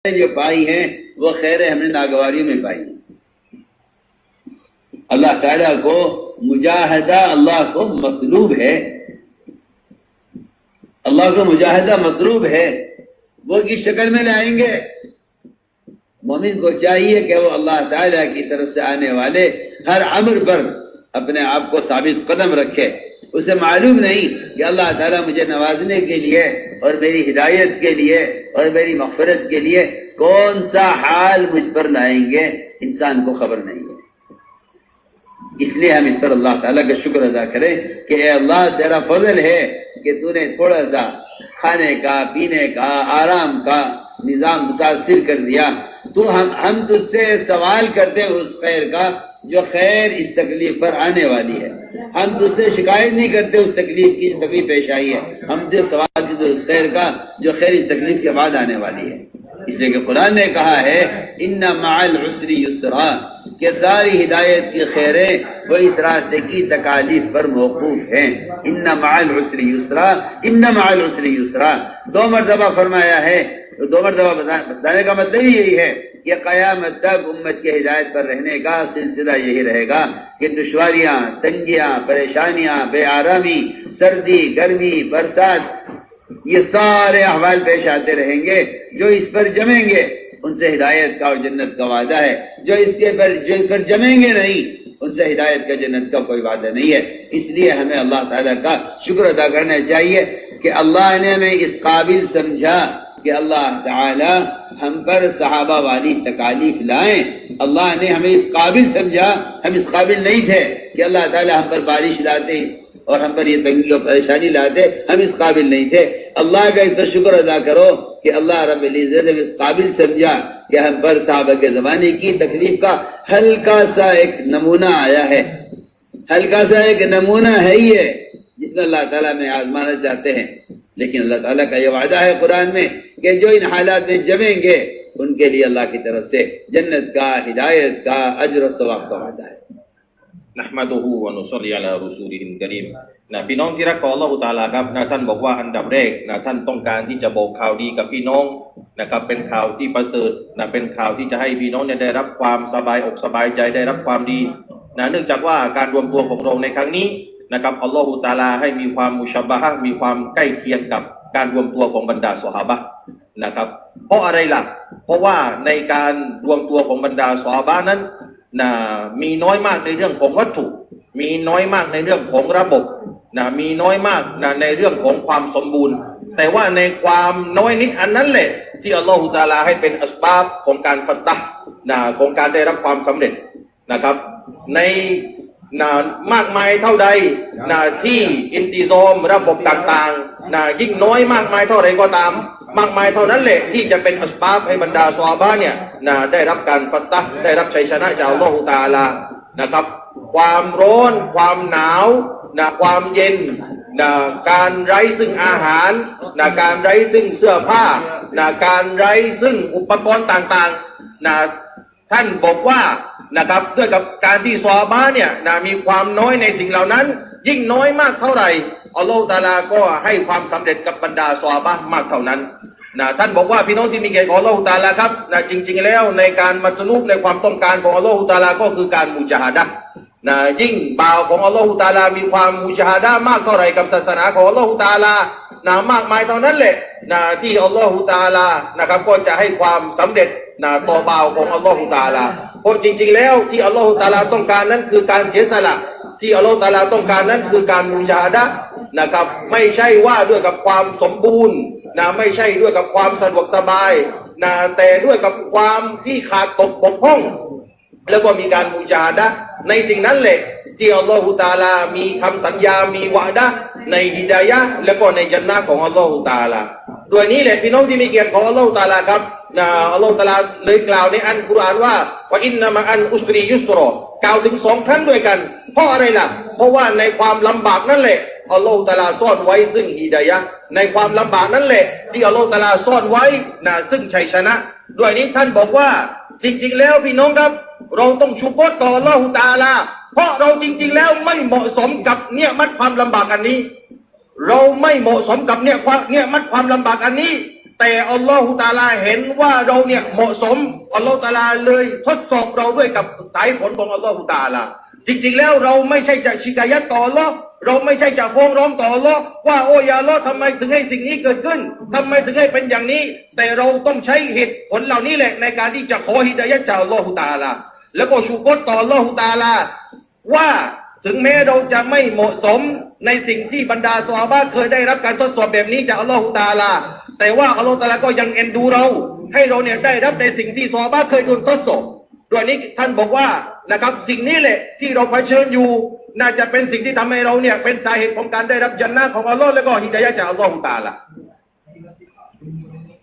جو پائی ہیں وہ خیریں ہم نے ناگواریوں میں پائی ہیں۔ اللہ تعالیٰ کو مجاہدہ اللہ کو مطلوب ہے، اللہ کو مجاہدہ مطلوب ہے، وہ کس شکل میں لائیں گے؟ مومن کو چاہیے کہ وہ اللہ تعالیٰ کی طرف سے آنے والے ہر امر پر اپنے آپ کو ثابت قدم رکھے۔ اسے معلوم نہیں کہ اللہ تعالیٰ مجھے نوازنے کے لیے اور میری ہدایت کے لیے اور میری مغفرت کے لیے کون سا حال مجھ پر لائیں گے، انسان کو خبر نہیں ہے۔ اس لیے ہم اس پر اللہ تعالیٰ کا شکر ادا کریں کہ اے اللہ تیرا فضل ہے کہ تو نے تھوڑا سا کھانے کا، پینے کا، آرام کا نظام متاثر کر دیا۔ تو ہم تجھ سے سوال کرتے ہیں اس خیر کا جو خیر اس تکلیف پر آنے والی ہے، ہم تجھ سے شکایت نہیں کرتے اس تکلیف کی جو تکلیف پیش آئی ہے، ہم سے سوال کرتے اس خیر کا جو خیر اس تکلیف کے بعد آنے والی ہے۔ اس لیے کہ قرآن نے کہا ہے ان مع العسر یسرا، کہ ساری ہدایت کی خیریں وہ اس راستے کی تکالیف پر موقوف ہیں۔ ان مع العسر یسرا، ان مع العسر یسرا 2 مرتبہ فرمایا ہے، 2 مرتبہ بتانے کا مطلب ہی یہی ہے کہ قیامت تک امت کے ہدایت پر رہنے کا سلسلہ یہی رہے گا کہ دشواریاں، تنگیاں، پریشانیاں، بے آرامی، سردی، گرمی، برسات، یہ سارے احوال پیش آتے رہیں گے۔ جو اس پر جمیں گے ان سے ہدایت کا اور جنت کا وعدہ ہے، جو اس پر جمیں گے نہیں ان سے ہدایت کا جنت کا کوئی وعدہ نہیں ہے۔ اس لیے ہمیں اللہ تعالیٰ کا شکر ادا کرنا چاہیے کہ اللہ نے ہمیں اس قابل سمجھا کہ اللہ تعالی ہم پر صحابہ والی تکالیف لائیں۔ اللہ نے ہمیں اس قابل سمجھا، ہم اس قابل نہیں تھے کہ اللہ تعالی ہم پر بارش لاتے اور ہم پر یہ تنگی اور پریشانی لاتے، ہم اس قابل نہیں تھے۔ اللہ کا اس پر شکر ادا کرو کہ اللہ رب العزت نے اس قابل سمجھا کہ ہم پر صحابہ کے زمانے کی تکلیف کا ہلکا سا ایک نمونہ آیا ہے، ہلکا سا ایک نمونہ ہے یہ جس میں اللہ تعالیٰ میں آزمانا چاہتے ہیں۔ لیکن اللہ تعالیٰ کا یہ وعدہ ہے قرآن میں کہ جو ان حالات میں جمیں گے ان کے لیے اللہ کی طرف سے جنت کا، ہدایت کا، اجر و ثواب کا وعدہ ہے۔ نحمدہ و نصلی علی رسولہ الکریم พี่น้องที่รักของอัลเลาะห์ตะอาลาครับท่านบอกว่าอันดับแรกท่านต้องการที่จะบอกข่าวดีกับพี่น้องนะครับเป็นข่าวที่ประเสริฐเป็นข่าวที่จะให้พี่น้องได้รับความสบายอกสบายใจได้รับความดีเนื่องจากว่าการรวมตัวของเราในครั้งนี้นะครับอัลเลาะห์ตะอาลาให้มีความมุชาบะฮะห์มีความใกล้เคียงกับการรวมตัวของบรรดาซอฮาบะห์นะครับเพราะอะไรล่ะเพราะว่าในการรวมตัวของบรรดาซอฮาบะห์นั้นมีน้อยมากในเรื่องของวัตถุมีน้อยมากในเรื่องของระบบมีน้อยมากในเรื่องของความสมบูรณ์แต่ว่าในความน้อยนิดอันนั้นแหละที่อัลลอฮฺตะอาลาให้เป็นอัสบาบของการฟัตห์ของการได้รับความสำเร็จนะครับในมากมายเท่าใดที่อินติซอมระบบต่างๆยิ่งน้อยมากมายเท่าไรก็ตามมากมายเท่านั้นแหละที่จะเป็นอัสบาบให้บรรดาซอฮาบะห์เนี่ยได้รับการฟัตห์ได้รับชัยชนะจากอัลลอฮฺตะอาลานะครับความร้อนความหนาวความเย็นการไร้ซึ่งอาหารการไร้ซึ่งเสื้อผ้าการไร้ซึ่งอุปกรณ์ต่างๆท่านบอกว่านะครับด้วยกับการที่ซอฮาบะห์เนี่ยมีความน้อยในสิ่งเหล่านั้นยิ่งน้อยมากเท่าไหร่อัลลอฮฺตะอาลาก็ให้ความสำเร็จกับบรรดาซอฮาบะห์มากเท่านั้นท่านบอกว่าพี่น้องที่มีเกียรติของอัลลอฮฺตะอาลาครับจริงๆแล้วในการมัตลูบในความต้องการของอัลลอฮฺตะอาลาก็คือการมุจาฮะดะห์ยิ่งบ่าวของอัลลอฮฺตะอาลามีความมุจาฮะดะห์มากเท่าไหร่กับศาสนาของอัลลอฮฺตะอาลามากมายเท่านั้นแหละที่อัลลอฮฺตะอาลานะครับก็จะให้ความสำเร็จต่อบ่าวของอัลลอฮฺตะอาลาเพราะจริงๆแล้วที่อัลลอฮฺตะอาลาต้องการนั้นคือการเสียสละที่อัลลอฮฺตะอาลาต้องการนั้นคือการมุจาฮะดะห์นะครับไม่ใช่ว่าด้วยกับความสมบูรณ์ไม่ใช่ด้วยกับความสะดวกสบายแต่ด้วยกับความที่ขาดตกบกพร่องแล้วก็มีการมุจาฮะดะห์ในสิ่งนั้นแหละที่อัลลอฮฺตะอาลามีคำสัญญามีวะดะห์ในฮิดายะห์และก็ในญันนะห์ของอัลลอฮฺตะอาลาด้วยนี้แหละพี่น้องที่มีเกียรติของอัลลอฮฺตะอาลาครับอัลลอฮฺตะอาลาเลยกล่าวในอัลกุรอานว่าวะอินนะมะอัลอุสรียุสรอกล่าวถึง2ครั้งด้วยกันเพราะอะไรล่ะเพราะว่าในความลำบากนั่นแหละอัลลอฮฺตะอาลาซ่อนไว้ซึ่งฮิดายะห์ในความลำบากนั่นแหละที่อัลลอฮฺตะอาลาซ่อนไว้ซึ่งชัยชนะด้วยนี้ท่านบอกว่าจริงๆแล้วพี่น้องครับเราต้องชุกรต่ออัลลอฮฺตะอาลาเพราะเราจริงๆแล้วไม่เหมาะสมกับเนี่ยมัดความลำบากอันนี้เราไม่เหมาะสมกับเนี่ยมัดความลำบากอันนี้ แต่อัลลอฮฺตะอาลาเห็นว่าเราเนี่ยเหมาะสมอัลลอฮฺตะอาลาเลยทดสอบเราด้วยกับสายฝนของอัลลอฮฺตะอาลาจริงๆแล้วเราไม่ใช่จะชิกายะต่ออัลลอฮ์เราไม่ใช่จะฟ้องร้องต่ออัลลอฮ์ว่าโอ้ยาอัลลอฮ์ทำไมถึงให้สิ่งนี้เกิดขึ้นทำไมถึงให้เป็นอย่างนี้แต่เราต้องใช้เหตุผลเหล่านี้แหละในการที่จะขอฮิดายะห์จากอัลลอฮฺตะอาลาแล้วก็ชูกรต่ออัลลอฮฺตะอาลาว่าถึงแม้เราจะไม่เหมาะสมในสิ่งที่บรรดาซอฮาบะห์เคยได้รับการทดสอบแบบนี้จากอัลลอฮฺตะอาลาแต่ว่าอัลลอฮฺตะอาลาก็ยังเอ็นดูเราให้เราเนี่ยได้รับในสิ่งที่ซอฮาบะห์เคยโดนทดสอบด้วยนี้ท่านบอกว่านะครับสิ่งนี้แหละที่เราเผชิญอยู่น่าจะเป็นสิ่งที่ทำให้เราเนี่ยเป็นสาเหตุของการได้รับญันนะห์ของอัลลอฮ์และก็ฮิดายะห์จากอัลลอฮฺตะอาลา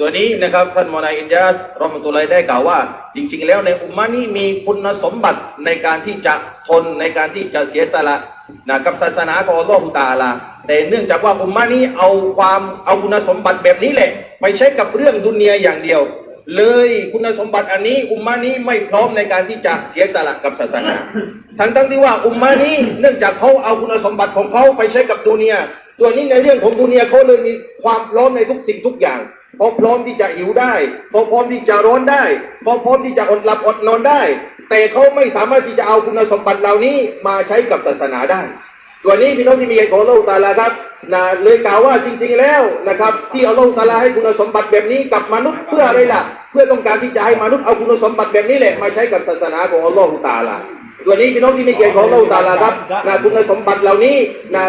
ตัวนี้นะครับท่านมอนาอินยาสรอมะตุลลอฮิได้กล่าวว่าจริงๆแล้วในอุมมะนี้มีคุณสมบัติในการที่จะทนในการที่จะเสียสละกับศาสนาของอัลลอฮฺตะอาลาแต่เนื่องจากว่าอุมมะนี้เอาคุณสมบัติแบบนี้แหละไปใช้กับเรื่องดุนยาอย่างเดียวเลยคุณสมบัติอันนี้อุมมะนี้ไม่พร้อมในการที่จะเสียสละกับศาสนาทั้งที่ว่าอุมมะนี้เนื่องจากเขาเอาคุณสมบัติของเขาไปใช้กับดุนยาตัวนี้ในเรื่องของดุนยาเขาเลยมีความพร้อมในทุกสิ่งทุกอย่างพร้อมที่จะหิวได้พร้อมที่จะร้อนได้พร้อมที่จะอดหลับอดนอนได้แต่เขาไม่สามารถที่จะเอาคุณสมบัติเหล่านี้มาใช้กับศาสนาได้ตัวนี้พี่น้องที่มีเกียรติของอัลเลาะห์ตะอาลาครับเลยกล่าวว่าจริงๆแล้วนะครับที่อัลเลาะห์ตะอาลาให้คุณสมบัติแบบนี้กับมนุษย์เพื่ออะไรล่ะเพื่อต้องการที่จะให้มนุษย์เอาคุณสมบัติแบบนี้แหละมาใช้กับศาสนาของอัลเลาะห์ตะอาลาตัวนี้พี่น้องที่มีเกียรติของอัลเลาะห์ตะอาลาครับคุณสมบัติเหล่านี้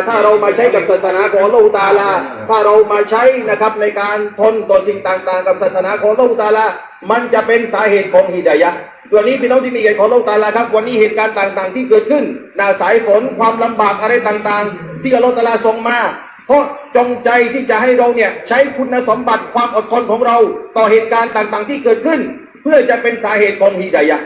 ถ้าเรามาใช้กับศาสนาของอัลเลาะห์ตะอาลาถ้าเรามาใช้นะครับในการทนต่อสิ่งต่างๆกับศาสนาของอัลเลาะห์ตะอาลามันจะเป็นสาเหตุของฮิดายะห์ตัวนี้พี่น้องที่มีเกียรติของอัลเลาะห์ตะอาลาครับวันนี้เหตุการณ์ต่างๆที่เกิดขึ้นสายฝนความลำบากอะไรต่างๆที่อัลเลาะห์ตะอาลาส่งมาเพราะจงใจที่จะให้เราเนี่ยใช้คุณสมบัติความอดทนของเราต่อเหตุการณ์ต่างๆที่เกิดขึ้นเพื่อจะเป็นสาเหตุของฮิดายะห์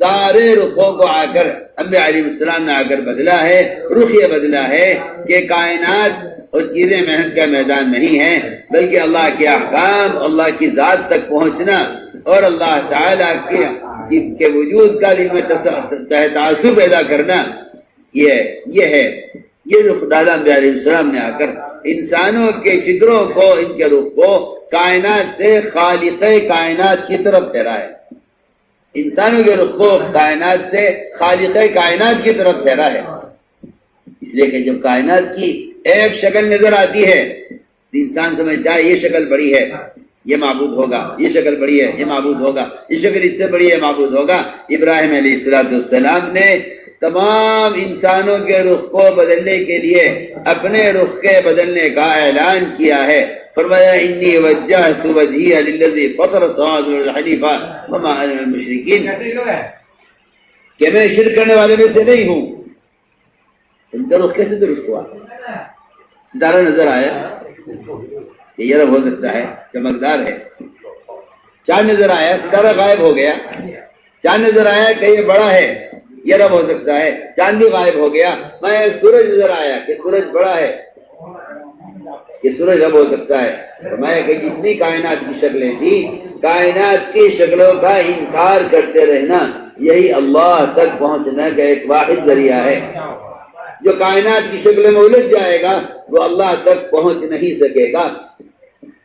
سارے رخوں کو آ کر انبیاء علیہ السلام نے آ کر بدلا ہے، رخ یہ بدلا ہے کہ کائنات اور چیزیں محنت کا میدان نہیں ہے، بلکہ اللہ کے احکام، اللہ کی ذات تک پہنچنا اور اللہ تعالیٰ کے وجود کا دل میں تاثر پیدا کرنا، یہ ہے یہ رخ ڈالا انبیاء علیہ السلام نے آ کر انسانوں کے فکروں کو، ان کے رخ کو کائنات سے خالق کائنات کی طرف پھیرا ہے، انسانوں کے رخ کو کائنات سے خالق کائنات کی طرف پھیرا ہے۔ اس لیے کہ جب کائنات کی ایک شکل نظر آتی ہے تو انسان سمجھتا ہے یہ شکل بڑی ہے، یہ معبود ہوگا، یہ شکل بڑی ہے، یہ معبود ہوگا، یہ شکل اس سے بڑی ہے، معبود ہوگا۔ ابراہیم علیہ السلام نے تمام انسانوں کے رخ کو بدلنے کے لیے اپنے رخ کے بدلنے کا اعلان کیا ہے، فرمایا انی وجہت وجہی للذی فطر السماوات والارض حنیفا وما انا من المشرکین، کہ میں شرک کرنے والے میں سے نہیں ہوں۔ ان کا رخ کیسے درست ہوا؟ ستارہ نظر آیا کہ یہ رب ہو سکتا ہے، چمکدار ہے، چاند نظر آیا، ستارہ غائب ہو گیا، چاند نظر آیا کہ یہ بڑا ہے، یہ رب ہو سکتا ہے، چاند بھی غائب ہو گیا، میں سورج نظر آیا کہ سورج بڑا ہے، یہ سورج رب ہو سکتا ہے۔ میں کہ جتنی کائنات کی شکلیں تھی، کائنات کی شکلوں کا انکار کرتے رہنا یہی اللہ تک پہنچنے کا ایک واحد ذریعہ ہے۔ جو کائنات کی شکل میں الجھ جائے گا وہ اللہ تک پہنچ نہیں سکے گا،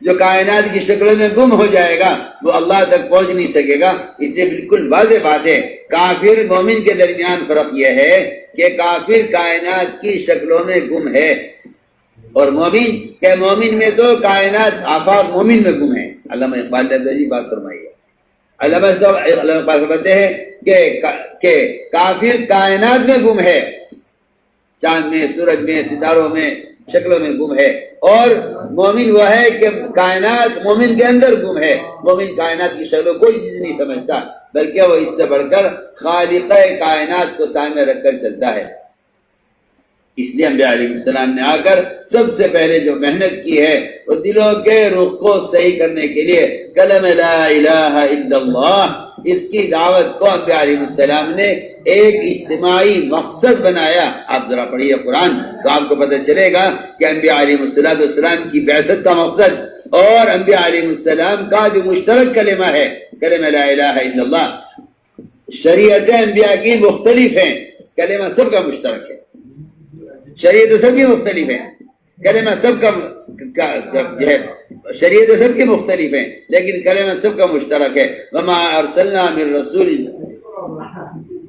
جو کائنات کی شکل میں گم ہو جائے گا وہ اللہ تک پہنچ نہیں سکے گا۔ اس لیے بالکل واضح بات ہے، کافر مومن کے درمیان فرق یہ ہے کہ کافر کائنات کی شکلوں میں گم ہے، اور مومن کہ مومن میں تو کائنات آفاق مومن میں گم ہے۔ علامہ اقبال نے جی بات فرمائی ہے، علامہ اقبال فرماتے ہیں کہ کافر کائنات میں گم ہے، چاند میں، سورج میں، ستاروں میں، شکلوں میں گم ہے، اور مومن وہ ہے کہ کائنات مومن کے اندر گم ہے۔ مومن کائنات کی شکلوں کوئی چیز نہیں سمجھتا، بلکہ وہ اس سے بڑھ کر خالق کائنات کو سامنے رکھ کر چلتا ہے۔ اس لیے انبیاء علیہ السلام نے آ کر سب سے پہلے جو محنت کی ہے وہ دلوں کے رخ کو صحیح کرنے کے لیے کلمہ لا الہ الا اللہ، اس کی دعوت کو انبیاء علیہ السلام نے ایک اجتماعی مقصد بنایا۔ آپ ذرا پڑھیے قرآن تو آپ کو پتہ چلے گا کہ انبیاء علیہ السلام کی بعثت کا مقصد اور انبیاء علیہ السلام کا جو مشترک کلمہ ہے، کلمہ لا الہ الا اللہ۔ شریعتیں انبیاء کی مختلف ہیں، کلمہ سب کا مشترک ہے، شریعت سب کی مختلف ہیں، کلمہ سب کا جو ہے، شریعت سب کی مختلف ہیں لیکن کلمہ سب کا مشترک ہے۔ وما ارسلنا من رسول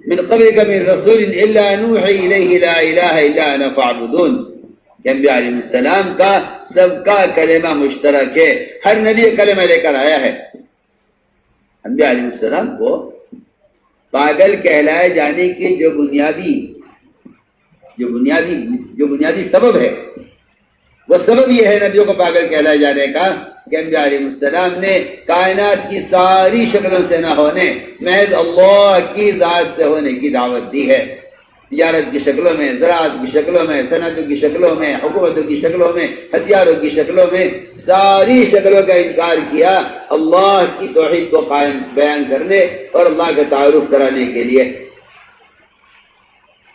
من قبلک من رسول الا نوحی الیہ لا الہ الا انا فاعبدون، کہ انبیاء علیہ السلام کا سب کا کلمہ مشترک ہے، ہر نبی کلمہ لے کر آیا ہے۔ انبیاء علیہ السلام کو پاگل کہلائے جانے کی جو بنیادی سبب ہے، وہ سبب یہ ہے نبیوں کو پاگل کہلائے جانے کا کہ انبیاء علیہ السلام نے کائنات کی ساری شکلوں سے نہ ہونے، محض اللہ کی ذات سے ہونے کی دعوت دی ہے۔ تجارت کی شکلوں میں، زراعت کی شکلوں میں، صنعتوں کی شکلوں میں، حکومتوں کی شکلوں میں، ہتھیاروں کی شکلوں میں، ساری شکلوں کا انکار کیا اللہ کی توحید کو قائم بیان کرنے اور اللہ کا تعارف کرانے کے لیے۔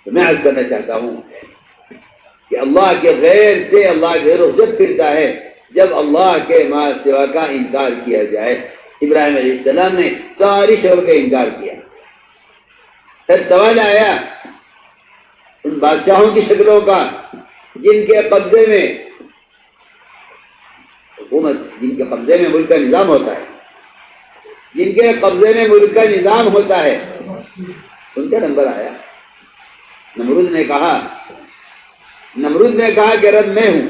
تو میں عرض کرنا چاہتا ہوں کہ اللہ کے غیر سے اللہ کے رخ جب پھرتا ہے جب اللہ کے ما سوا کا انکار کیا جائے۔ ابراہیم علیہ السلام نے ساری شکل کا انکار کیا، پھر سوال آیا ان بادشاہوں کی شکلوں کا جن کے قبضے میں حکومت، جن کے قبضے میں ملک کا نظام ہوتا ہے، جن کے قبضے میں ملک کا نظام ہوتا ہے، ان کا نمبر آیا۔ نمرود نے کہا کہ رب میں ہوں،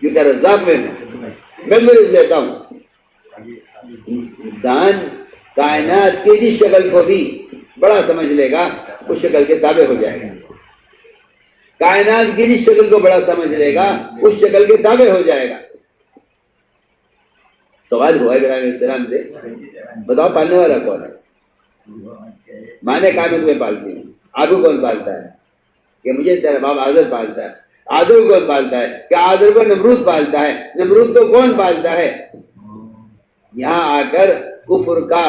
کیونکہ رزاق میں ہوں، میں رزق دیتا ہوں۔ انسان کائنات کی جس شکل کو بھی بڑا سمجھ لے گا اس شکل کے تابع ہو جائے گا، کائنات کی جس شکل کو بڑا سمجھ لے گا اس شکل کے تابع ہو جائے گا۔ سوال ہوا ابراہیم علیہ السلام سے، بتاؤ پالنے والا کون ہے؟ ماں نے کہا میں تمہیں پالتی ہوں۔ آدھو کون پالتا ہے؟ کہ مجھے تیرا باپ آدر پالتا ہے۔ آدر کو کون پالتا ہے؟ کہ آدر کو نمرود پالتا ہے۔ نمرود کو کون پالتا ہے؟ یہاں آ کر کفر کا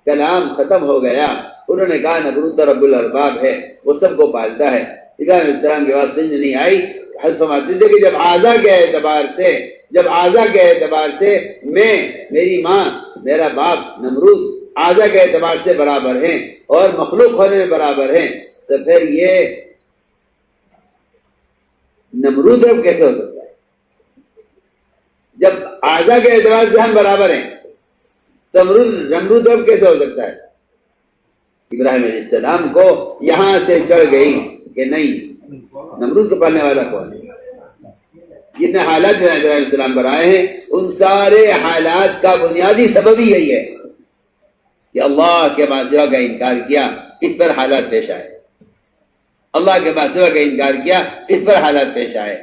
کلام ختم ہو گیا. انہوں نے کہا نمرود رب الارباب ہے، وہ سب کو پالتا ہے. ابراہیم علیہ السلام کے بعد سمجھ نہیں آئی. حضرت فرماتے تھے کہ جب اعضا کے اعتبار سے میں، میری ماں، میرا باپ نمرود اعضا کے اعتبار سے برابر ہیں اور مخلوق ہونے میں برابر ہیں، تو پھر یہ نمرود رب کیسے ہو سکتا ہے؟ جب اعضا کے اعتبار سے ہم برابر ہیں تو نمرود رب کیسے ہو سکتا ہے؟ ابراہیم علیہ السلام کو یہاں سے چڑھ گئی کہ نہیں، نمرود کو پالنے والا کون ہے؟ جتنے حالات میں ابراہیم علیہ السلام پر آئے ہیں ان سارے حالات کا بنیادی سبب ہی یہی ہے کہ اللہ کے ماسوا کا انکار کیا، اس پر حالات پیش آئے. اللہ کے ماسوا کا انکار کیا، اس پر حالات پیش آئے.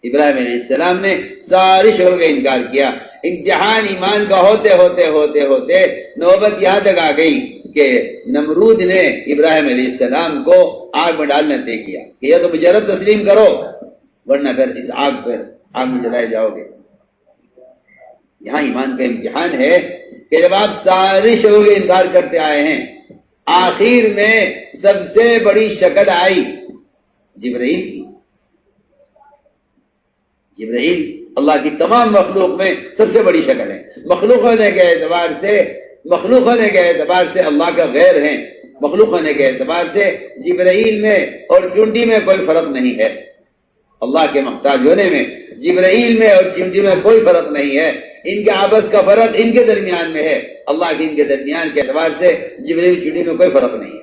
ابراہیم علیہ السلام نے ساری شکل کا انکار کیا. امتحان ایمان کا ہوتے ہوتے ہوتے ہوتے نوبت یہاں تک آ گئی کہ نمرود نے ابراہیم علیہ السلام کو آگ میں ڈالنا طے کیا کہ یا تو مجرد تسلیم کرو ورنہ پھر اس آگ میں جلائے جاؤ گے. یہاں ایمان کا امتحان ہے کہ جب آپ ساری شکل کا انکار کرتے آئے ہیں، آخر میں سب سے بڑی شکل آئی جبرائیل کی. جبرائیل اللہ کی تمام مخلوق میں سب سے بڑی شکل ہے. مخلوق ہونے کے اعتبار سے اللہ کا غیر ہیں، مخلوق ہونے کے اعتبار سے جبرائیل میں اور چونٹی میں کوئی فرق نہیں ہے. اللہ کے محتاج ہونے میں جبرائیل میں اور چونٹی میں کوئی فرق نہیں ہے. ان کے آپس کا فرق ان کے درمیان میں ہے. اللہ کے ان کے درمیان کے اعتبار سے جبرائیل چونٹی میں کوئی فرق نہیں ہے.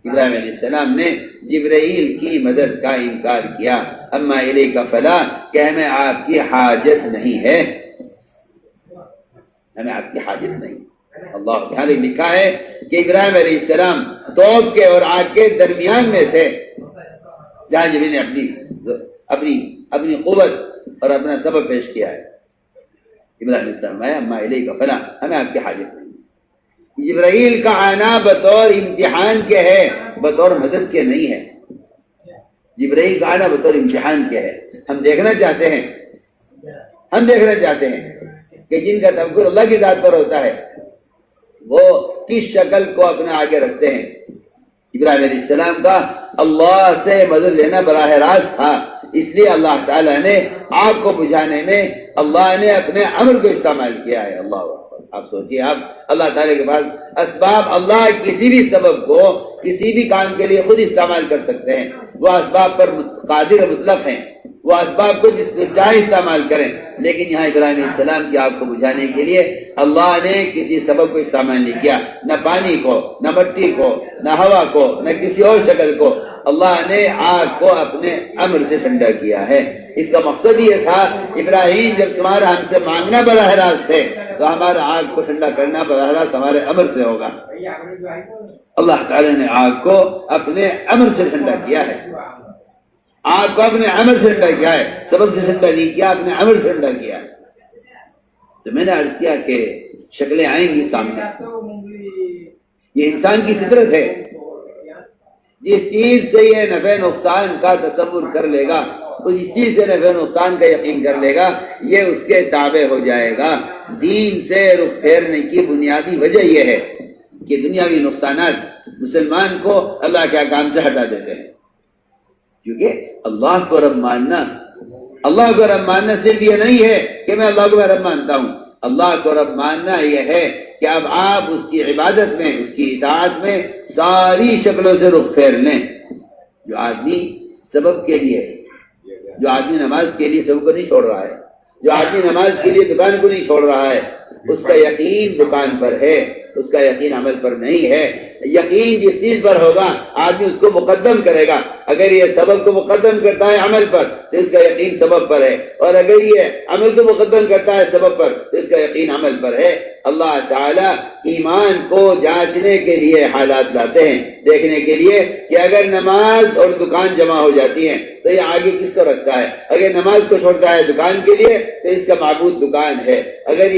ابراہیم علیہ السلام نے جبرائیل کی مدد کا انکار کیا. اما الیک فلا، کہ ہمیں آپ کی حاجت نہیں ہے، ہمیں آپ کی حاجت نہیں. اللہ تعالی لکھا ہے کہ ابراہیم علیہ السلام توپ کے اور آگ کے درمیان میں تھے، جہاں جبرائیل نے اپنی قوت اور اپنا سبب پیش کیا ہے. ابراہیم علیہ السلام آیا اما الیک فلا، ہمیں آپ کی حاجت نہیں. جبرائیل کا آنا بطور امتحان کے ہے، بطور مدد کے نہیں ہے. جبرائیل کا آنا بطور امتحان کے ہے. ہم دیکھنا چاہتے ہیں کہ جن کا تفکر اللہ کی ذات پر ہوتا ہے وہ کس شکل کو اپنے آگے رکھتے ہیں. ابراہیم علیہ السلام کا اللہ سے مدد لینا براہ راست تھا، اس لیے اللہ تعالیٰ نے آگ کو بجھانے میں اللہ نے اپنے امر کو استعمال کیا ہے. اللہ اکبر. آپ سوچیے، آپ اللہ تعالیٰ کے پاس اسباب، اللہ کسی بھی سبب کو کسی بھی کام کے لیے خود استعمال کر سکتے ہیں. وہ اسباب پر قادر مطلق ہیں، وہ اسباب کو جس چاہے استعمال کریں. لیکن یہاں ابراہیم علیہ السلام کی آگ کو بجھانے کے لیے اللہ نے کسی سبب کو استعمال نہیں کیا، نہ پانی کو، نہ مٹی کو، نہ ہوا کو، نہ کسی اور شکل کو. اللہ نے آگ کو اپنے امر سے ٹھنڈا کیا ہے. اس کا مقصد یہ تھا، ابراہیم جب تمہارا ہم سے مانگنا براہ راست ہے تو ہمارا آگ کو ٹھنڈا کرنا براہ راست ہمارے امر سے ہوگا. اللہ تعالی نے آگ کو اپنے امر سے ٹھنڈا کیا ہے. آگ کو اپنے عمل سے ٹھنڈا کیا ہے، سبب سے ٹھنڈا نہیں کیا، اپنے عمل سے ٹھنڈا کیا ہے. تو میں نے عرض کیا کہ شکلیں آئیں گی سامنے. یہ انسان کی فطرت ہے. جس چیز سے یہ نفع نقصان کا تصور کر لے گا، اس چیز سے نفع نقصان کا یقین کر لے گا، یہ اس کے تابع ہو جائے گا. دین سے رخ پھیرنے کی بنیادی وجہ یہ ہے کہ دنیاوی نقصانات مسلمان کو اللہ کے احکام سے ہٹا دیتے ہیں. کیونکہ اللہ کو رب ماننا صرف یہ نہیں ہے کہ میں اللہ کو میں رب مانتا ہوں. اللہ کو رب ماننا یہ ہے کہ اب آپ اس کی عبادت میں، اس کی اطاعت میں ساری شکلوں سے رخ پھیر لیں. جو آدمی سبب کے لیے، جو آدمی نماز کے لیے سبب کو نہیں چھوڑ رہا ہے، جو آدمی نماز کے لیے دکان کو نہیں چھوڑ رہا ہے، اس کا یقین دکان پر ہے، اس کا یقین عمل پر نہیں ہے. یقین جس چیز پر ہوگا آدمی اس کو مقدم کرے گا. اگر یہ سبب کو مقدم کرتا ہے عمل پر تو اس کا یقین سبب پر ہے، اور اگر یہ عمل کو مقدم کرتا ہے سبب پر تو اس کا یقین عمل پر ہے. اللہ تعالیٰ ایمان کو جانچنے کے لیے حالات لاتے ہیں، دیکھنے کے لیے کہ اگر نماز اور دکان جمع ہو جاتی ہیں تو یہ آگے کس کو رکھتا ہے. اگر نماز کو چھوڑتا ہے دکان کے لیے تو اس کا معبود دکان ہے. اگر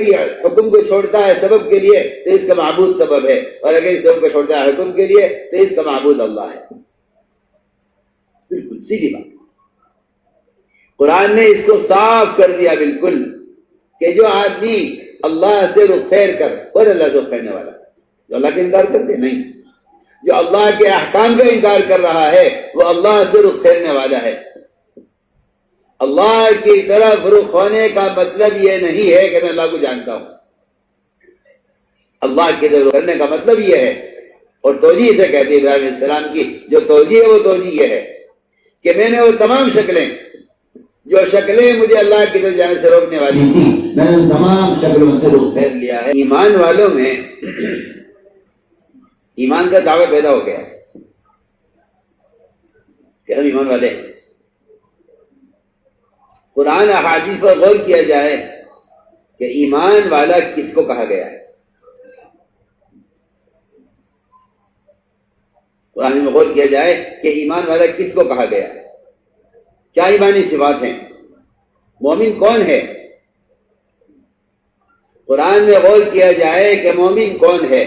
یہ حکم کو چھوڑتا ہے سبب کے لیے تو اس کا معبود سبب ہے، اور اگر اس سبب کو چھوڑتا ہے حکم کے لیے تو اس کا معبود اللہ ہے. بالکل سیدھی بات. قرآن نے اس کو صاف کر دیا بالکل کہ جو آدمی اللہ سے رخ پھیر کر، اور اللہ سے رخ پھیرنے والا، جو اللہ کا انکار کرتے نہیں، جو اللہ کے احکام کا انکار کر رہا ہے وہ اللہ سے رخ پھیرنے والا ہے۔ اللہ کی طرف رخ ہونے کا مطلب یہ نہیں ہے کہ میں اللہ کو جانتا ہوں، اللہ کی طرف کرنے کا مطلب یہ ہے، اور توجیہ سے کہتے ہیں ابراہیم علیہ السلام کی جو توجیہ ہے وہ توجیہ یہ ہے کہ میں نے وہ تمام شکلیں جو شکلیں مجھے اللہ کی طرف جانے سے روکنے والی تھی، میں نے ان تمام شکلوں سے رخ پھیر لیا ہے۔ ایمان والوں میں ایمان کا دعویٰ پیدا ہو گیا کہ ہم ایمان والے ہیں۔ قرآن احادیث پر غور کیا جائے کہ ایمان والا کس کو کہا گیا ہے۔ قرآن میں غور کیا جائے کہ ایمان والا کس کو کہا گیا ہے، کیا ایمانی صفات ہیں، مومن کون ہے۔ قرآن میں غور کیا جائے کہ مومن کون ہے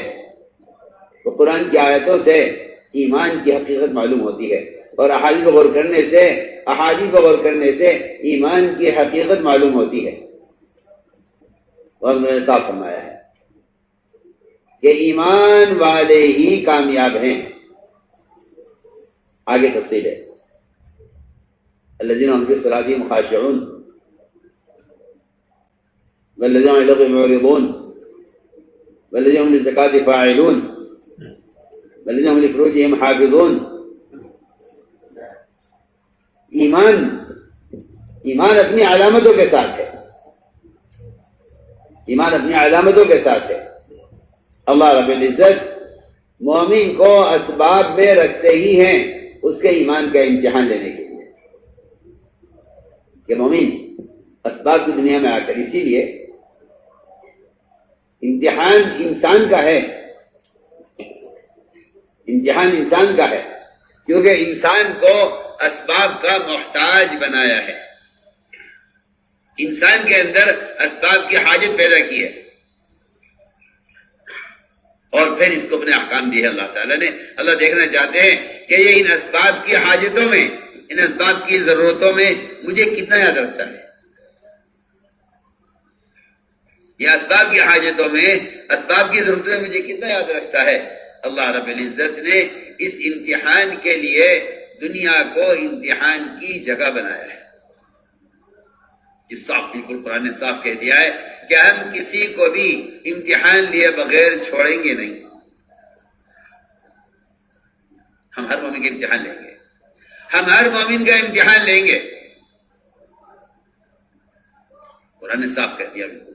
تو قرآن کی آیتوں سے ایمان کی حقیقت معلوم ہوتی ہے، اور احادیث پر غور کرنے سے ایمان کی حقیقت معلوم ہوتی ہے۔ اور انہوں نے صاف فرمایا ہے کہ ایمان والے ہی کامیاب ہیں۔ آگے تفصیل ہے، الذین هم فی صلاتہم خاشعون والذین عن اللغو معرضون والذین هم للزکاة فاعلون والذین هم لفروجہم حافظون۔ ایمان اپنی علامتوں کے ساتھ ہے، ایمان اپنی علامتوں کے ساتھ ہے۔ اللہ رب العزت مومن کو اسباب میں رکھتے ہی ہیں اس کے ایمان کا امتحان لینے کے لیے، کہ مومن اسباب کی دنیا میں آ کر، اسی لیے امتحان انسان کا ہے، امتحان انسان کا ہے، کیونکہ انسان کو اسباب کا محتاج بنایا ہے، انسان کے اندر اسباب کی حاجت پیدا کی ہے، اور پھر اس کو اپنے احکام دیے اللہ تعالیٰ نے۔ اللہ دیکھنا چاہتے ہیں کہ یہ ان اسباب کی حاجتوں میں، ان اسباب کی ضرورتوں میں مجھے کتنا یاد رکھتا ہے، یہ اسباب کی حاجتوں میں، اسباب کی ضرورتوں میں مجھے کتنا یاد رکھتا ہے۔ اللہ رب العزت نے اس امتحان کے لیے دنیا کو امتحان کی جگہ بنایا ہے۔ اس صاف، بالکل قرآن نے صاف کہہ دیا ہے کہ ہم کسی کو بھی امتحان لیے بغیر چھوڑیں گے نہیں، ہم ہر مومن کا امتحان لیں گے، ہم ہر مومن کا امتحان لیں گے۔ قرآن نے صاف کہہ دیا بالکل۔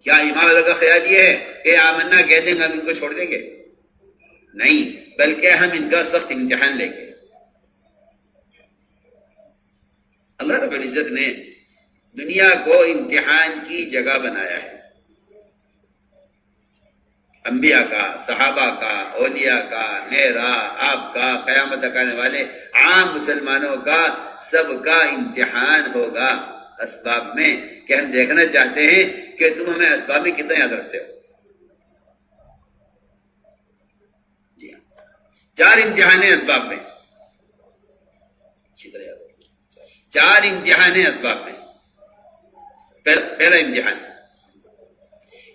کیا ایمان والوں کا خیال یہ ہے کہ آمنا کہہ دیں گے ہم ان کو چھوڑ دیں گے؟ نہیں، بلکہ ہم ان کا سخت امتحان لیں گے۔ اللہ رب العزت نے دنیا کو امتحان کی جگہ بنایا ہے، انبیاء کا، صحابہ کا، اولیاء کا، میرا، آپ کا، قیامت تک آنے والے عام مسلمانوں کا، سب کا امتحان ہوگا اسباب میں، کہ ہم دیکھنا چاہتے ہیں کہ تم ہمیں اسباب میں کتنا یاد رکھتے ہو۔ جی ہاں، 4 امتحان ہیں اسباب میں، 4 امتحان ہیں اسباب میں۔ پہلا امتحان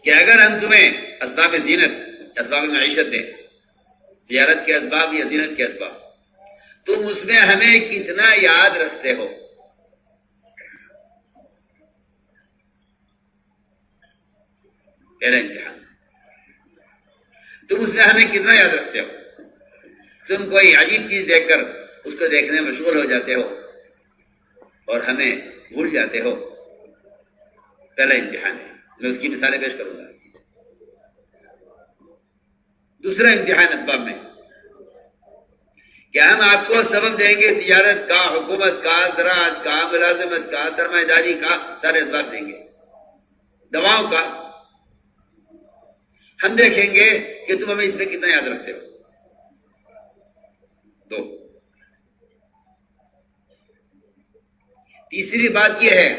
کہ اگر ہم تمہیں اسباب زینت، اسباب معیشت دیں، تجارت کے اسباب یا زینت کے اسباب، تم اس میں ہمیں کتنا یاد رکھتے ہو۔ پہلا امتحان، تم اس میں ہمیں کتنا یاد رکھتے ہو۔ تم کوئی عجیب چیز دیکھ کر اس کو دیکھنے میں مشغول ہو جاتے ہو اور ہمیں بھول جاتے ہو۔ پہلا امتحان ہے، میں اس کی مثالیں پیش کروں گا۔ دوسرا امتحان اسباب میں کہ ہم آپ کو سبب دیں گے تجارت کا، حکومت کا، زراعت کا، ملازمت کا، سرمایہ داری کا، سارے اسباب دیں گے، دواؤں کا۔ ہم دیکھیں گے کہ تم ہمیں اس میں کتنا یاد رکھتے ہو۔ 2، تیسری بات یہ ہے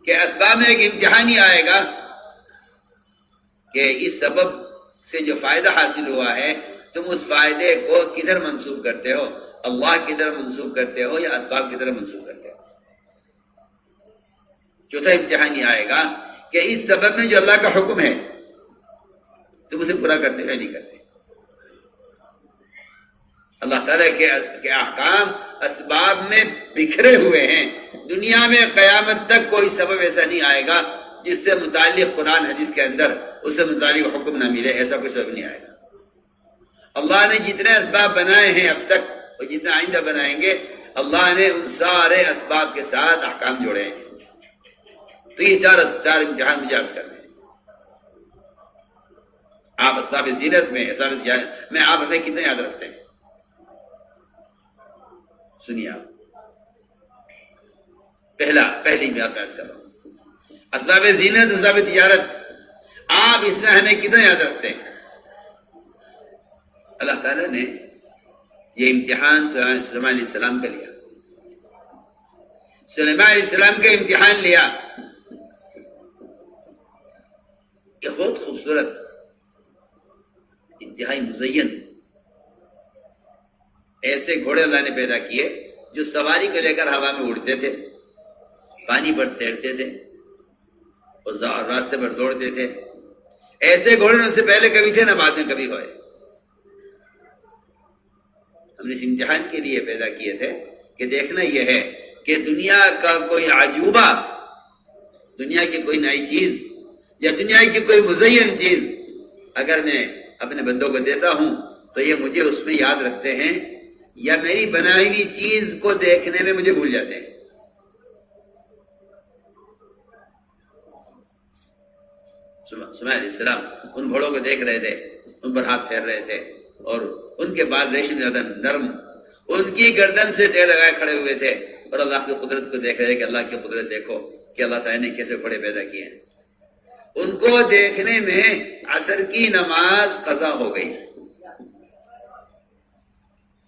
کہ اسباب میں ایک امتحان ہی آئے گا کہ اس سبب سے جو فائدہ حاصل ہوا ہے تم اس فائدے کو کدھر منسوب کرتے ہو، اللہ کی طرف منسوب کرتے ہو یا اسباب کی طرف منسوب کرتے ہو۔ چوتھا امتحان یہ آئے گا کہ اس سبب میں جو اللہ کا حکم ہے، تم اسے پورا کرتے ہو یا نہیں کرتے؟ اللہ تعالیٰ کے احکام اسباب میں بکھرے ہوئے ہیں. دنیا میں قیامت تک کوئی سبب ایسا نہیں آئے گا جس سے متعلق قرآن حدیث کے اندر اس سے متعلق حکم نہ ملے. ایسا کوئی سبب نہیں آئے گا. اللہ نے جتنے اسباب بنائے ہیں اب تک اور جتنا آئندہ بنائیں گے، اللہ نے ان سارے اسباب کے ساتھ احکام جوڑے ہیں. تو یہ چار امتحان مجھے عرض کرنے ہیں. آپ اسباب زینت میں آپ ہمیں کتنے یاد رکھتے ہیں؟ سنیے آپ، پہلی بات میں عرض کر رہا ہوں، اسباب زینت، اسباب تجارت، آپ اس میں ہمیں کتنا یاد رکھتے ہیں؟ اللہ تعالیٰ نے یہ امتحان سلیمان علیہ السلام کا لیا. سلیمان علیہ السلام کا امتحان لیا. یہ بہت خوبصورت، انتہائی مزین ایسے گھوڑے اللہ نے پیدا کیے جو سواری کو لے کر ہوا میں اڑتے تھے، پانی پر تیرتے تھے اور راستے پر دوڑتے تھے. ایسے گھوڑے نہ سے پہلے کبھی تھے نہ بعد میں کبھی ہوئے. ہم نے اس امتحان کے لیے پیدا کیے تھے کہ دیکھنا یہ ہے کہ دنیا کا کوئی عجوبہ، دنیا کی کوئی نئی چیز یا دنیا کی کوئی مزین چیز اگر میں اپنے بندوں کو دیتا ہوں تو یہ مجھے اس میں یاد رکھتے ہیں یا میری بنائی ہوئی چیز کو دیکھنے میں مجھے بھول جاتے ہیں. سلیمان علیہ السلام ان گھوڑوں کو دیکھ رہے تھے، ان پر ہاتھ پھیر رہے تھے اور ان کے بال ریشم زیادہ نرم، ان کی گردن سے ٹیل لگائے کھڑے ہوئے تھے اور اللہ کی قدرت کو دیکھ رہے کہ اللہ کی قدرت دیکھو کہ اللہ تعالیٰ نے کیسے گھوڑے پیدا کیے ہیں. ان کو دیکھنے میں عصر کی نماز قضا ہو گئی.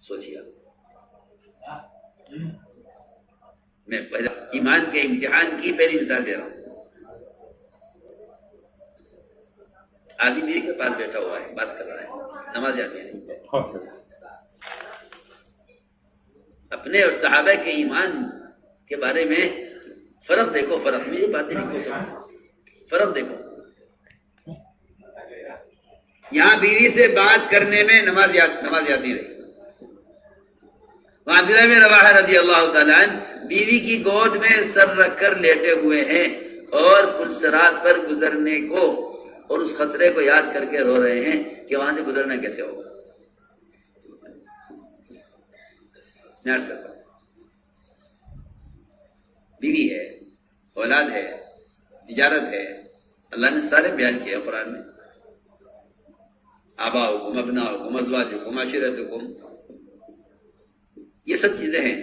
سوچیے میں پہلے ایمان کے امتحان کی پہلی مثال دے رہا ہوں. آدمی میرے کے پاس بیٹھا ہوا ہے، بات کر رہا ہے، نماز آتی ہے. اپنے اور صحابہ کے ایمان کے بارے میں فرق دیکھو. فرق میں یہ باتیں نہیں ہو سکتی. فرق دیکھو. یہاں بیوی سے بات کرنے میں نماز یاد نہیں رہی. وہاں عبداللہ بن رواحہ رضی اللہ تعالیٰ عنہ بیوی کی گود میں سر رکھ کر لیٹے ہوئے ہیں اور پلسرات پر گزرنے کو اور اس خطرے کو یاد کر کے رو رہے ہیں کہ وہاں سے گزرنا کیسے ہوگا. میں عرض کرتا ہوں، بیوی ہے، اولاد ہے، تجارت ہے، اللہ نے سارے بیان کیا قرآن میں. آباؤکم ابناؤکم ازواجکم عشیرتکم، یہ سب چیزیں ہیں.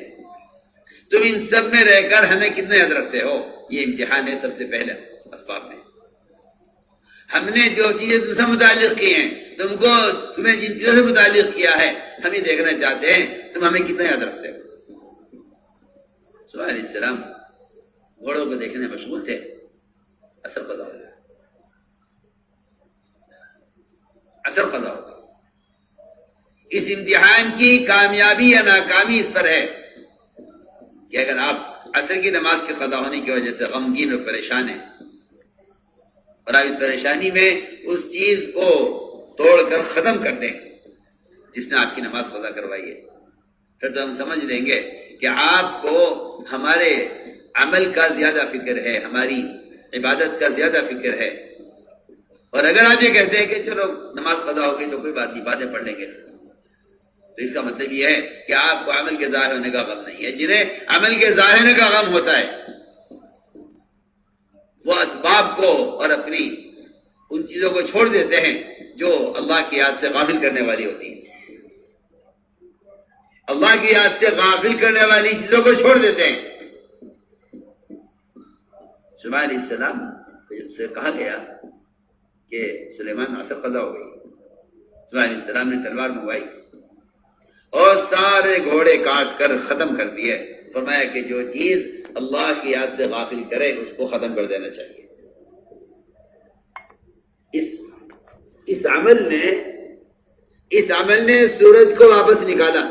تم ان سب میں رہ کر ہمیں کتنا یاد رکھتے ہو؟ یہ امتحان ہے سب سے پہلے اسباب میں. ہم نے جو چیزیں تم سے متعلق کی ہیں، تمہیں جن چیزوں سے متعلق کیا ہے، ہم یہ دیکھنا چاہتے ہیں تم ہمیں کتنا یاد رکھتے ہو. سلیمان علیہ السلام گھوڑوں کو دیکھنے مشغول تھے. اثر قضا ہوگا، اثر قضا ہوگا. اس امتحان کی کامیابی یا ناکامی اس پر ہے کہ اگر آپ عصر کی نماز کے قضا ہونے کی وجہ سے غمگین اور پریشان ہیں اور آپ اس پریشانی میں اس چیز کو توڑ کر ختم کر دیں جس نے آپ کی نماز قضا کروائی ہے، پھر تو ہم سمجھ لیں گے کہ آپ کو ہمارے عمل کا زیادہ فکر ہے، ہماری عبادت کا زیادہ فکر ہے. اور اگر آپ یہ کہتے ہیں کہ چلو نماز قضا ہو گئی تو کوئی بات نہیں، باتیں پڑھ لیں گے، تو اس کا مطلب یہ ہے کہ آپ کو عمل کے ظاہر ہونے کا غم نہیں ہے. جنہیں عمل کے ظاہر ہونے کا غم ہوتا ہے وہ اسباب کو اور اپنی ان چیزوں کو چھوڑ دیتے ہیں جو اللہ کی یاد سے غافل کرنے والی ہوتی ہیں. اللہ کی یاد سے غافل کرنے والی چیزوں کو چھوڑ دیتے ہیں. سلیمان علیہ السلام کو جب سے کہا گیا کہ سلیمان عصر قضا ہو گئی، سلیمان علیہ السلام نے تلوار منگوائی اور سارے گھوڑے کاٹ کر ختم کر دیے. فرمایا کہ جو چیز اللہ کی یاد سے غافل کرے اس کو ختم کر دینا چاہیے. اس عمل نے سورج کو واپس نکالا.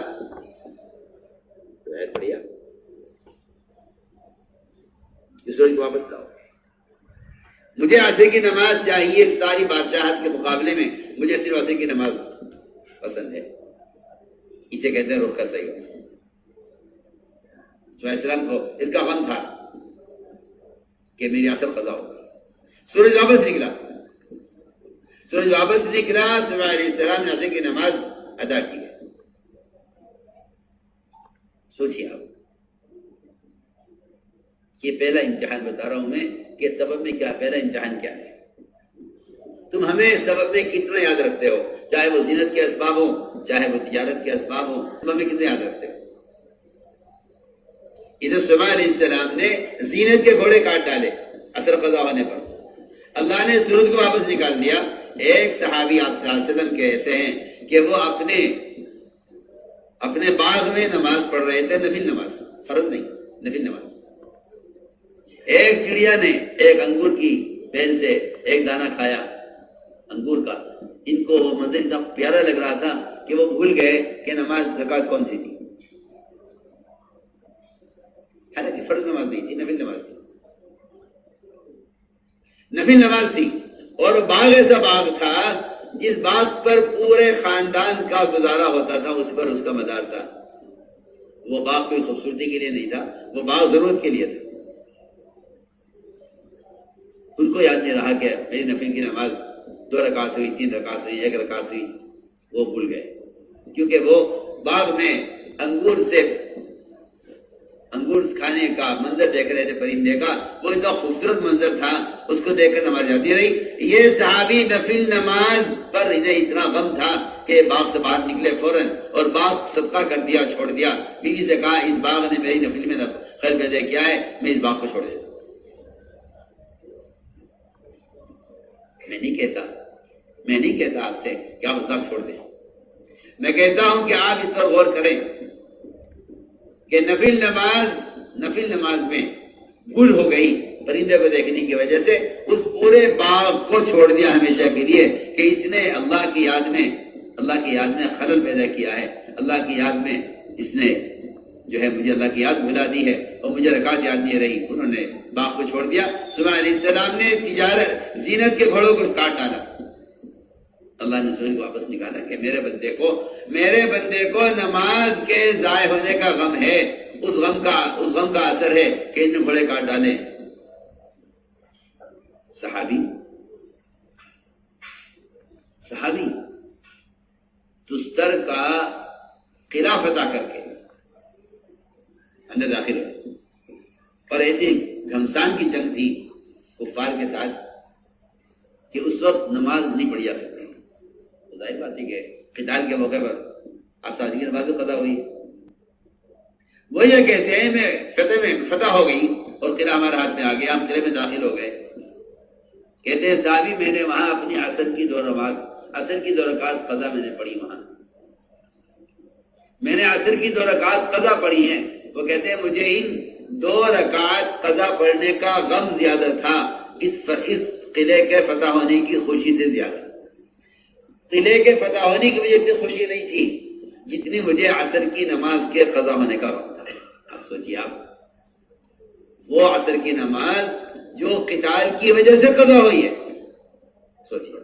بڑھیا، سورج کو واپس لاؤ. مجھے عصر کی نماز چاہیے ساری بادشاہت کے مقابلے میں، مجھے صرف عصر کی نماز پسند ہے، اسے کہتے ہیں رخ کا صحیح۔ علیہ السلام کو اس کا غم تھا کہ میری عصر قضا ہوگا۔ سورج واپس نکلا، سورج واپس نکلا، سلیمان علیہ السلام نے عصر کی نماز ادا کی ہے۔ سوچیے آپ، یہ پہلا امتحان بتا رہا ہوں میں کہ سبب میں کیا، پہلا امتحان کیا ہے۔ تم ہمیں سبب میں کتنا یاد رکھتے ہو، چاہے وہ زینت کے اسباب ہوں، چاہے وہ تجارت کے اسباب ہوں، تم ہمیں کتنے یاد رکھتے ہو۔ ادھر سلیمان علیہ السلام نے زینت کے گھوڑے کاٹ ڈالے عصر قضا ہونے پر، اللہ نے سورج کو واپس نکال دیا۔ ایک صحابی آپ صلی اللہ علیہ وسلم کے ایسے ہیں کہ وہ اپنے باغ میں نماز پڑھ رہے تھے، نفل نماز، فرض نہیں، نفل نماز۔ ایک چڑیا نے ایک انگور کی بیل سے ایک دانہ کھایا انگور کا، ان کو وہ منظر اتنا پیارا لگ رہا تھا کہ وہ بھول گئے کہ نماز رکعت کون سی تھی، حالانکہ فرض نماز نہیں تھی، نفل نماز تھی، نفل نماز تھی۔ اور وہ باغ ایسا باغ تھا جس باغ پر پورے خاندان کا گزارا ہوتا تھا، اس پر اس کا مدار تھا۔ وہ باغ کوئی خوبصورتی کے لیے نہیں تھا، وہ باغ ضرورت کے لیے تھا۔ ان کو یاد نہیں رہا کہ میری نفل کی نماز 2 رکعت ہوئی، 3 رکعت ہوئی، 1 رکعت ہوئی، وہ بھول گئے، کیونکہ وہ باغ میں انگور کھانے کا منظر دیکھ رہے تھے، پرندے کا، وہ اتنا خوبصورت منظر تھا، اس کو دیکھ کر نماز یاد نہیں رہی۔ یہ صحابی نفل نماز پر انہیں اتنا غم تھا کہ باغ سے باہر نکلے فوراً اور باغ صدقہ کر دیا، چھوڑ دیا۔ بیوی سے کہا اس باغ نے میری نفل میں خیر پیدا کیا ہے، میں اس باغ کو چھوڑ دیتا ہوں۔ میں نہیں کہتا آپ سے کہ آپ اس باغ چھوڑ دیں، میں کہتا ہوں کہ آپ اس پر غور کریں کہ نفل نماز میں بھول ہو گئی پرندے کو دیکھنے کی وجہ سے، اس پورے باغ کو چھوڑ دیا ہمیشہ کے لیے کہ اس نے اللہ کی یاد میں خلل پیدا کیا ہے، اللہ کی یاد میں اس نے جو ہے مجھے اللہ کی یاد بھلا دی ہے اور مجھے رکعت یاد نہیں رہی۔ انہوں نے باغ کو چھوڑ دیا۔ سلیمان علیہ السلام نے زینت کے گھوڑوں کو کاٹ ڈالا، اللہ نے سورج کو واپس نکالا کہ میرے بندے کو نماز کے ضائع ہونے کا غم ہے، اس غم کا اثر ہے کہ ان نے گھوڑے کاٹ ڈالے۔ صحابی تستر کا قلعہ فتح کر کے اندر داخل ہوئے، اور ایسی گھمسان کی جنگ تھی کفار کے ساتھ کہ اس وقت نماز نہیں پڑھی جا سکتی۔ ظاہر بات ہے کہ قتال کے موقع پر آپ ساتھ کی نماز قضا ہوئی، وہ یہ کہتے ہیں میں فتح ہو گئی اور قلعہ ہمارے ہاتھ میں آ گیا، ہم قلعے میں داخل ہو گئے۔ کہتے ہیں صحابی میں نے وہاں اپنی عصر کی 2 رکعت قضا میں نے پڑھی، وہاں میں نے عصر کی 2 رکعت قضا پڑھی ہیں۔ وہ کہتے ہیں مجھے ان 2 رکعت قضا پڑھنے کا غم زیادہ تھا اس قلعے کے فتح ہونے کی خوشی سے زیادہ۔ قلعے کے فتح ہونے کی مجھے اتنی خوشی نہیں تھی جتنی مجھے عصر کی نماز کے قضا ہونے کا غم تھا۔ اب سوچیے آپ، وہ عصر کی نماز جو قتال کی وجہ سے قضا ہوئی ہے، سوچیے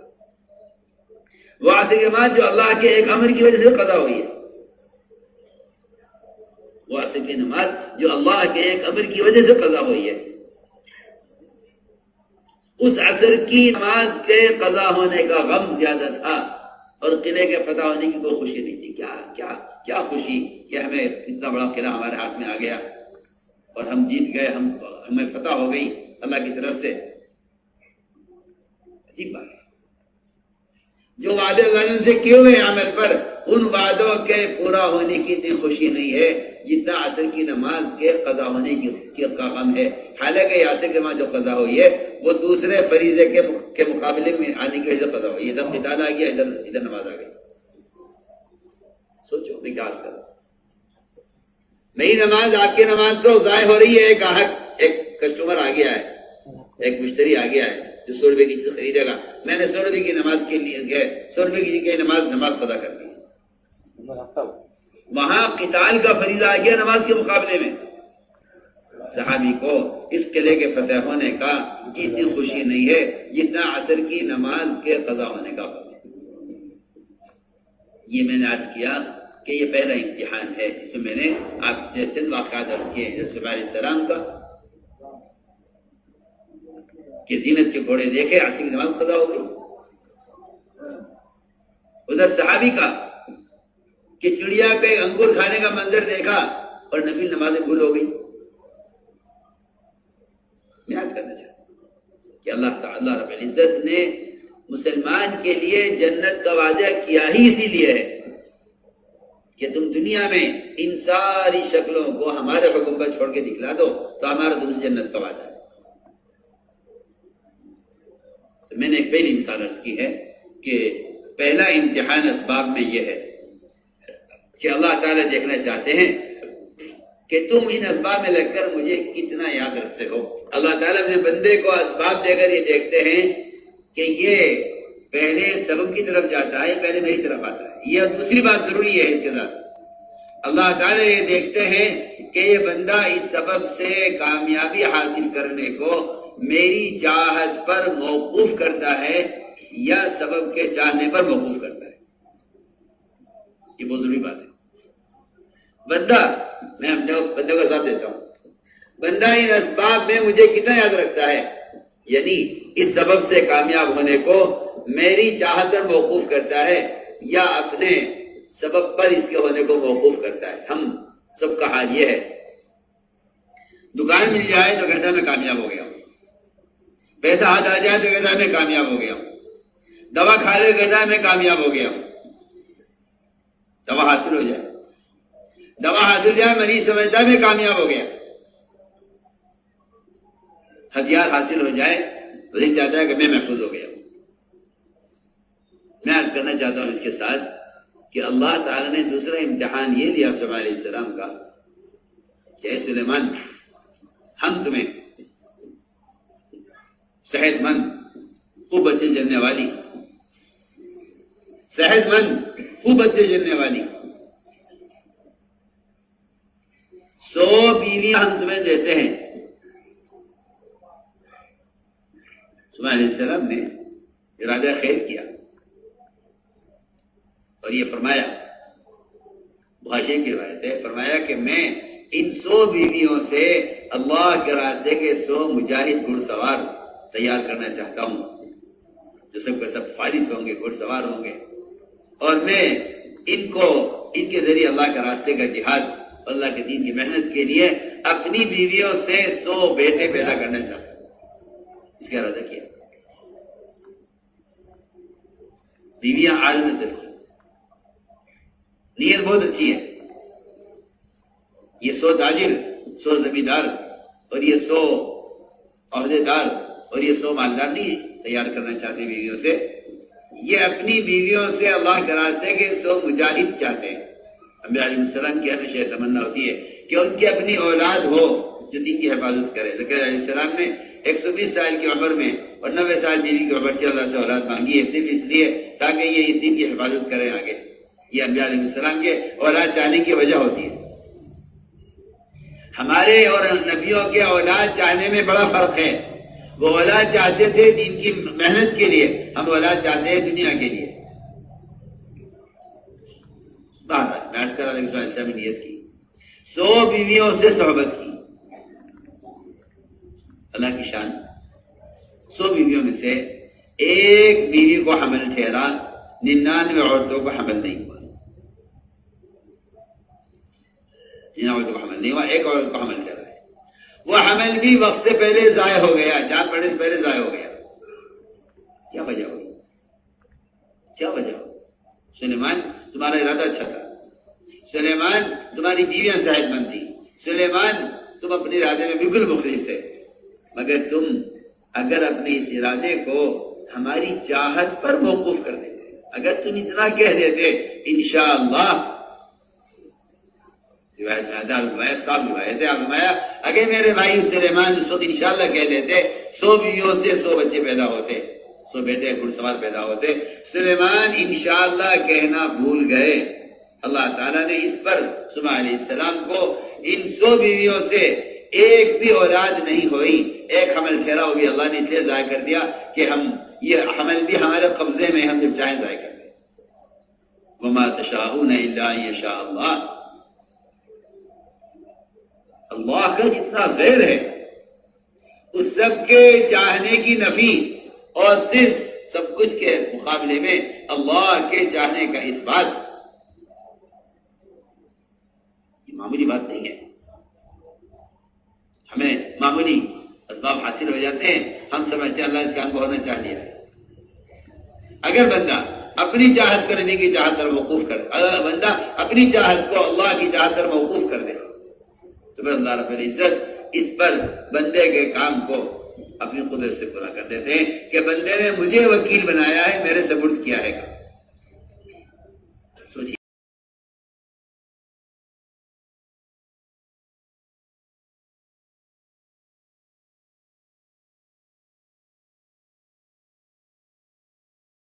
وہ عصر کی نماز جو اللہ کے ایک امر کی وجہ سے قضا ہوئی ہے، وہ عصر کی نماز جو اللہ کے ایک امر کی وجہ سے قضا ہوئی ہے، اس عصر کی نماز کے قضا ہونے کا غم زیادہ تھا اور قلعے کے فتح ہونے کی کوئی خوشی نہیں تھی۔ کیا خوشی کہ ہمیں اتنا بڑا قلعہ ہمارے ہاتھ میں آ گیا اور ہم جیت گئے، ہمیں فتح ہو گئی اللہ کی طرف سے۔ عجیب بات ہے، جو وعدے اللہ نے سے کیے ہوئے عمل پر ان وعدوں کے پورا ہونے کی اتنی خوشی نہیں ہے جتنا عصر کی نماز کے قضا ہونے کی کا غم ہے۔ حالانکہ عصر کی نماز جو قضا ہوئی ہے وہ دوسرے فریضے کے مقابلے میں آنے کی وجہ سے قضا ہوئی ہے، ادھر قتال آ گیا، ادھر نماز آ گئی۔ سوچو میں کیا عرض کروں، میری نماز آپ کی نماز تو ضائع ہو رہی ہے۔ ایک کسٹمر آ گیا ہے، ایک مشتری آ گیا ہے جو 100 روپے کی چیز خریدے گا، میں نے 100 روپے کی نماز کے لیے گئے، 100 روپے کی نماز قضا کر دی، وہاں قتال کا فریضہ آ گیا نماز کے مقابلے میں، صحابی کو اس قلعے کے فتح ہونے کا اتنی خوشی نہیں ہے جتنا عصر کی نماز کے قضا ہونے کا ہوتا ہے۔ یہ میں نے عرض کیا کہ یہ پہلا امتحان ہے جس میں نے آپ سے چند واقعات عرض کیے ہیں۔ یوسف علیہ السلام کا کہ زینت کے گھوڑے دیکھے، عصر کی نماز قضا ہو گئی۔ ادھر صحابی کا کہ چڑیا کے انگور کھانے کا منظر دیکھا اور نفل نمازیں بھول ہو گئی۔ میں عرض کرنا چاہتا ہوں کہ اللہ تعالی رب العزت نے مسلمان کے لیے جنت کا وعدہ کیا ہی اسی لیے ہے کہ تم دنیا میں ان ساری شکلوں کو ہمارے حکم پر چھوڑ کے دکھلا دو تو ہمارا تم سے جنت کا وعدہ ہے۔ تو میں نے ایک پہلی مثال عرض کی ہے کہ پہلا امتحان اسباب میں یہ ہے کہ اللہ تعالیٰ دیکھنا چاہتے ہیں کہ تم ان اسباب میں لگ کر مجھے کتنا یاد رکھتے ہو۔ اللہ تعالیٰ اپنے بندے کو اسباب دے کر یہ دیکھتے ہیں کہ یہ پہلے سبب کی طرف جاتا ہے، پہلے میری طرف آتا ہے۔ یہ دوسری بات ضروری ہے اس کے ساتھ، اللہ تعالیٰ یہ دیکھتے ہیں کہ یہ بندہ اس سبب سے کامیابی حاصل کرنے کو میری چاہت پر موقوف کرتا ہے یا سبب کے چاہنے پر موقوف کرتا ہے۔ یہ بہت ضروری بات ہے۔ بندہ، میں بندے کو ساتھ دیتا ہوں، بندہ ان اسباب میں مجھے کتنا یاد رکھتا ہے، یعنی اس سبب سے کامیاب ہونے کو میری چاہت پر موقوف کرتا ہے یا اپنے سبب پر اس کے ہونے کو موقوف کرتا ہے۔ ہم سب کا حال یہ ہے، دکان مل جائے تو کہتا ہے میں کامیاب ہو گیا ہوں، پیسہ ہاتھ آ جائے تو کہتا ہے میں کامیاب ہو گیا ہوں، دوا کھا لے کہتا ہے میں کامیاب ہو گیا ہوں، دوا حاصل ہو جائے، دوا حاصل جائے مریض سمجھتا ہے میں کامیاب ہو گیا، ہتھیار حاصل ہو جائے تو یہ چاہتا ہے کہ میں محفوظ ہو گیا ہوں۔ میں عرض کرنا چاہتا ہوں اس کے ساتھ کہ اللہ تعالیٰ نے دوسرا امتحان یہ لیا سلیمان علیہ السلام کا کہ اے سلیمان، ہم تمہیں صحت مند، خوب بچے جننے والی، صحت مند خوب بچے جننے والی 100 بیویاں ہم تمہیں دیتے ہیں۔ سلیمان علیہ السلام نے ارادہ خیر کیا اور یہ فرمایا، بخاری کی روایت ہے، فرمایا کہ میں ان 100 بیویوں سے اللہ کے راستے کے 100 مجاہد گھڑ سوار تیار کرنا چاہتا ہوں جو سب کے سب فارس ہوں گے، گھڑ سوار ہوں گے، اور میں ان کے ذریعے اللہ کے راستے کا جہاد، اللہ کے دین کی محنت کے لیے اپنی بیویوں سے 100 بیٹے پیدا کرنا چاہتا ہوں۔ اس کا ارادہ کیا، بیویاں اعلی نظر کی، نیت بہت اچھی ہے۔ یہ 100 تاجر، 100 زمیندار اور یہ 100 عہدے دار اور یہ 100 مالدار نہیں تیار کرنا چاہتے بیویوں سے، یہ اپنی بیویوں سے اللہ کے راستے کے 100 مجاہد چاہتے ہیں۔ انبیاء علیہ السلام کی ہمیشہ تمنا ہوتی ہے کہ ان کی اپنی اولاد ہو جو دین کی حفاظت کرے۔ زکریا علیہ السلام نے 120 سال کی عمر میں اور 90 سال بیوی کی عمر سے اللہ سے اولاد مانگی ہے، صرف اس لیے تاکہ یہ اس دین کی حفاظت کرے آگے۔ یہ انبیاء علیہ السلام کے اولاد چاہنے کی وجہ ہوتی ہے۔ ہمارے اور نبیوں کے اولاد چاہنے میں بڑا فرق ہے۔ وہ اولاد چاہتے تھے دین کی محنت کے لیے، ہم اولاد چاہتے ہیں دنیا کے لیے۔ بہرحال میں عرض کر رہا تھا کہ اسلامی نیت کی، 100 بیویوں سے صحبت کی، اللہ کی شان۔ 100 بیویوں میں سے ایک بیوی کو حمل ٹھہرا، 99 عورتوں کو حمل نہیں ہوا، 99 عورتوں کو حمل نہیں ہوا، ایک عورت کو حمل ٹھہرا ہے۔ وہ حمل بھی وقت سے پہلے ضائع ہو گیا، چاند پڑنے سے پہلے ضائع ہو گیا۔ کیا وجہ ہوگی؟ کیا وجہ ہوگی؟ سلیمان تمہارا ارادہ اچھا تھا، سلیمان تمہاری بیویاں صحت مند تھی، سلیمان تم اپنے ارادے میں بالکل مخلص تھے، مگر تم اگر اپنے اس ارادے کو ہماری چاہت پر موقوف کر دیتے، اگر تم اتنا کہہ دیتے انشاءاللہ، روایت میں آتا ہے، صاحب روایت ہے، آپ فرمایا اگر میرے بھائی سلیمان اس وقت انشاءاللہ کہہ دیتے 100 بیویوں سے 100 بچے پیدا ہوتے، 100 بیٹے گھڑ سوار پیدا ہوتے۔ سلیمان انشاءاللہ کہنا بھول گئے، اللہ تعالیٰ نے اس پر سلیمان علیہ السلام کو ان 100 بیویوں سے ایک بھی اولاد نہیں ہوئی. ایک حمل ٹھہرا وہ بھی اللہ نے اس لیے ضائع کر دیا کہ ہم یہ حمل بھی ہمارے قبضے میں، ہم جب چاہیں ضائع کر دیں. وما تشاءون الا ان یشاء اللہ. اللہ کا جتنا غیر ہے اس سب کے چاہنے کی نفی، اور صرف سب کچھ کے مقابلے میں اللہ کے چاہنے کا اس بات، یہ معمولی بات نہیں ہے. ہمیں معمولی اسباب حاصل ہو جاتے ہیں، ہم سمجھتے ہیں اللہ اس کام کو ہونا چاہ لیا. اگر بندہ اپنی چاہت کو نبی کی چاہت پر موقوف کر دے، اگر بندہ اپنی چاہت کو اللہ کی چاہت پر موقوف کر دے تو پھر اللہ رب العزت اس پر بندے کے کام کو اپنی قدرت سے پورا کر دیتے ہیں کہ بندے نے مجھے وکیل بنایا ہے، میرے سپرد کیا ہے.